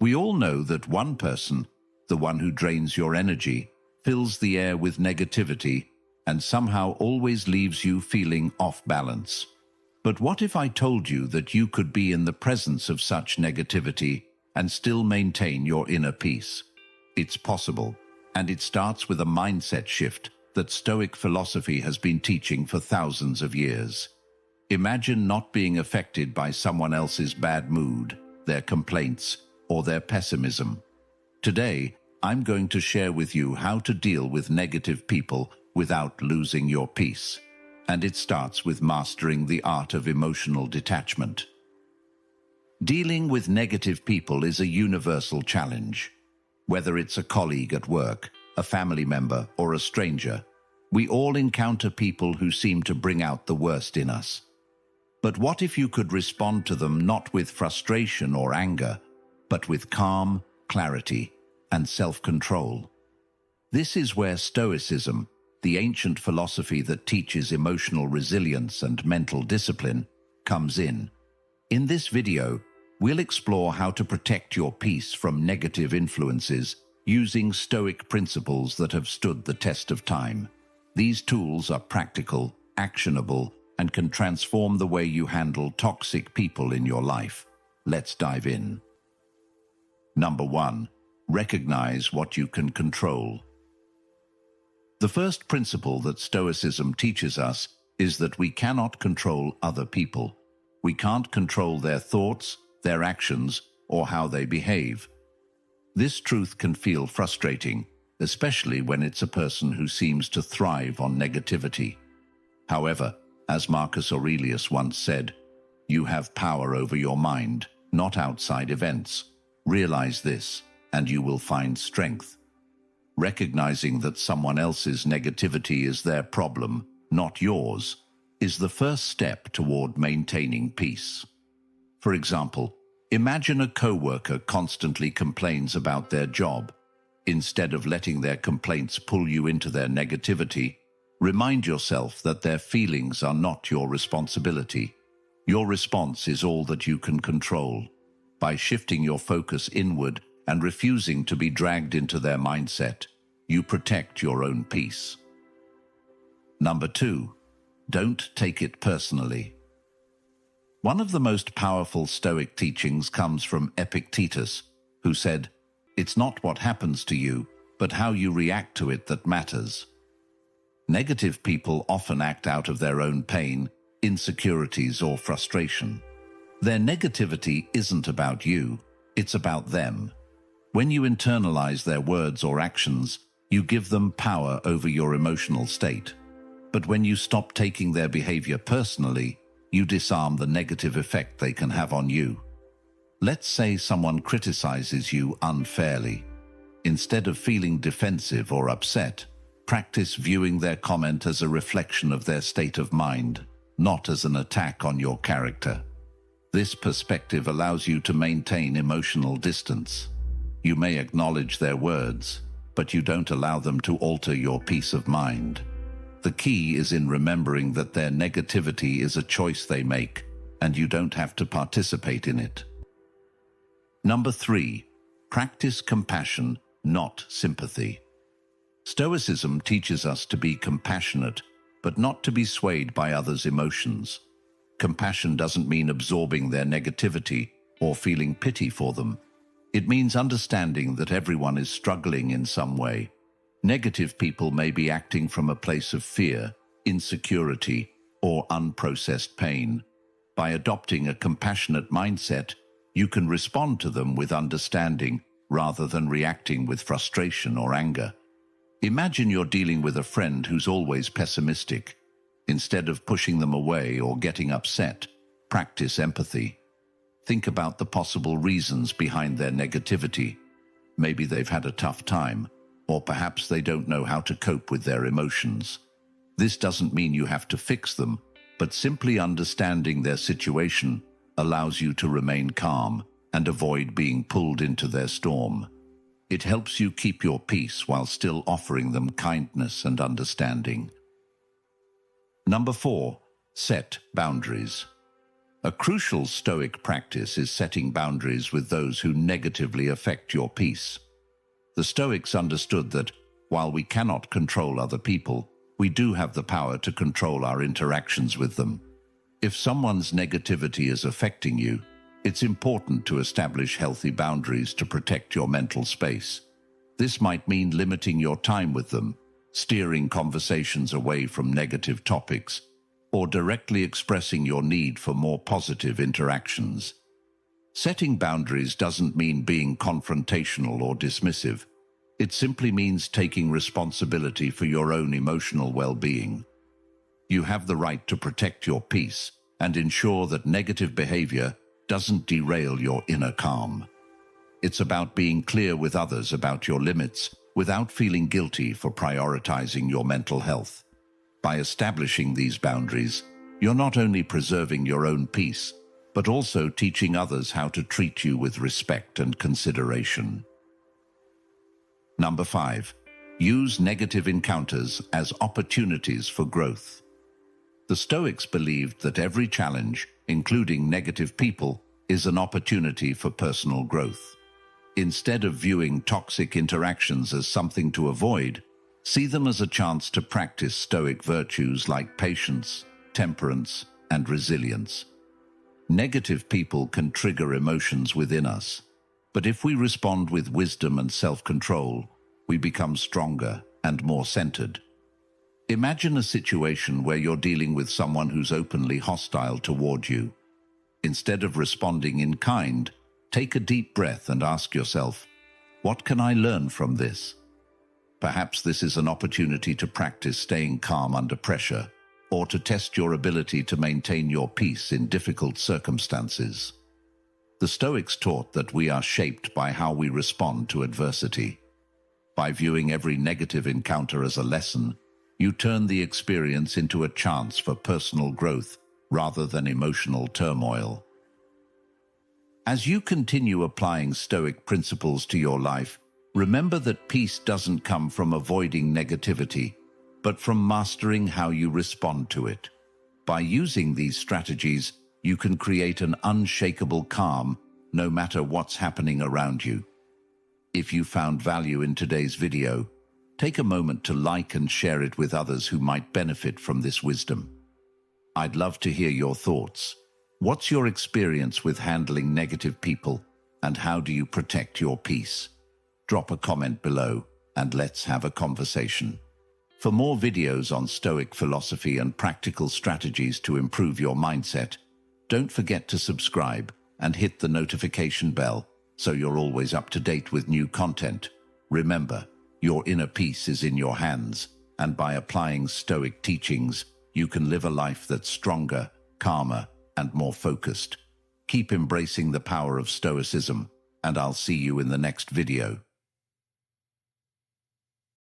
We all know that one person, the one who drains your energy, fills the air with negativity and somehow always leaves you feeling off balance. But what if I told you that you could be in the presence of such negativity and still maintain your inner peace? It's possible, and it starts with a mindset shift that Stoic philosophy has been teaching for thousands of years. Imagine not being affected by someone else's bad mood, their complaints, or their pessimism. Today, I'm going to share with you how to deal with negative people without losing your peace. And it starts with mastering the art of emotional detachment. Dealing with negative people is a universal challenge. Whether it's a colleague at work, a family member, or a stranger, we all encounter people who seem to bring out the worst in us. But what if you could respond to them not with frustration or anger, but with calm, clarity, and self-control? This is where Stoicism, the ancient philosophy that teaches emotional resilience and mental discipline, comes in. In this video, we'll explore how to protect your peace from negative influences using Stoic principles that have stood the test of time. These tools are practical, actionable, and can transform the way you handle toxic people in your life. Let's dive in. Number 1. Recognize what you can control. The first principle that Stoicism teaches us is that we cannot control other people. We can't control their thoughts, their actions, or how they behave. This truth can feel frustrating, especially when it's a person who seems to thrive on negativity. However, as Marcus Aurelius once said, you have power over your mind, not outside events. Realize this, and you will find strength. Recognizing that someone else's negativity is their problem, not yours, is the first step toward maintaining peace. For example, imagine a coworker constantly complains about their job. Instead of letting their complaints pull you into their negativity, remind yourself that their feelings are not your responsibility. Your response is all that you can control. By shifting your focus inward and refusing to be dragged into their mindset, you protect your own peace. Number 2. Don't take it personally. One of the most powerful Stoic teachings comes from Epictetus, who said, "It's not what happens to you, but how you react to it that matters." Negative people often act out of their own pain, insecurities, or frustration. Their negativity isn't about you, it's about them. When you internalize their words or actions, you give them power over your emotional state. But when you stop taking their behavior personally, you disarm the negative effect they can have on you. Let's say someone criticizes you unfairly. Instead of feeling defensive or upset, practice viewing their comment as a reflection of their state of mind, not as an attack on your character. This perspective allows you to maintain emotional distance. You may acknowledge their words, but you don't allow them to alter your peace of mind. The key is in remembering that their negativity is a choice they make, and you don't have to participate in it. Number 3. Practice compassion, not sympathy. Stoicism teaches us to be compassionate, but not to be swayed by others' emotions. Compassion doesn't mean absorbing their negativity or feeling pity for them. It means understanding that everyone is struggling in some way. Negative people may be acting from a place of fear, insecurity, or unprocessed pain. By adopting a compassionate mindset, you can respond to them with understanding rather than reacting with frustration or anger. Imagine you're dealing with a friend who's always pessimistic. Instead of pushing them away or getting upset, practice empathy. Think about the possible reasons behind their negativity. Maybe they've had a tough time, or perhaps they don't know how to cope with their emotions. This doesn't mean you have to fix them, but simply understanding their situation allows you to remain calm and avoid being pulled into their storm. It helps you keep your peace while still offering them kindness and understanding. Number 4. Set boundaries. A crucial Stoic practice is setting boundaries with those who negatively affect your peace. The Stoics understood that, while we cannot control other people, we do have the power to control our interactions with them. If someone's negativity is affecting you, it's important to establish healthy boundaries to protect your mental space. This might mean limiting your time with them, steering conversations away from negative topics, or directly expressing your need for more positive interactions. Setting boundaries doesn't mean being confrontational or dismissive. It simply means taking responsibility for your own emotional well-being. You have the right to protect your peace and ensure that negative behavior doesn't derail your inner calm. It's about being clear with others about your limits without feeling guilty for prioritizing your mental health. By establishing these boundaries, you're not only preserving your own peace, but also teaching others how to treat you with respect and consideration. Number 5. Use negative encounters as opportunities for growth. The Stoics believed that every challenge, including negative people, is an opportunity for personal growth. Instead of viewing toxic interactions as something to avoid, see them as a chance to practice Stoic virtues like patience, temperance, and resilience. Negative people can trigger emotions within us, but if we respond with wisdom and self-control, we become stronger and more centered. Imagine a situation where you're dealing with someone who's openly hostile toward you. Instead of responding in kind, take a deep breath and ask yourself, what can I learn from this? Perhaps this is an opportunity to practice staying calm under pressure, or to test your ability to maintain your peace in difficult circumstances. The Stoics taught that we are shaped by how we respond to adversity. By viewing every negative encounter as a lesson, you turn the experience into a chance for personal growth rather than emotional turmoil. As you continue applying Stoic principles to your life, remember that peace doesn't come from avoiding negativity, but from mastering how you respond to it. By using these strategies, you can create an unshakable calm no matter what's happening around you. If you found value in today's video, take a moment to like and share it with others who might benefit from this wisdom. I'd love to hear your thoughts. What's your experience with handling negative people, and how do you protect your peace? Drop a comment below, and let's have a conversation. For more videos on Stoic philosophy and practical strategies to improve your mindset, don't forget to subscribe and hit the notification bell so you're always up to date with new content. Remember, your inner peace is in your hands, and by applying Stoic teachings, you can live a life that's stronger, calmer, and more focused. Keep embracing the power of Stoicism, and I'll see you in the next video.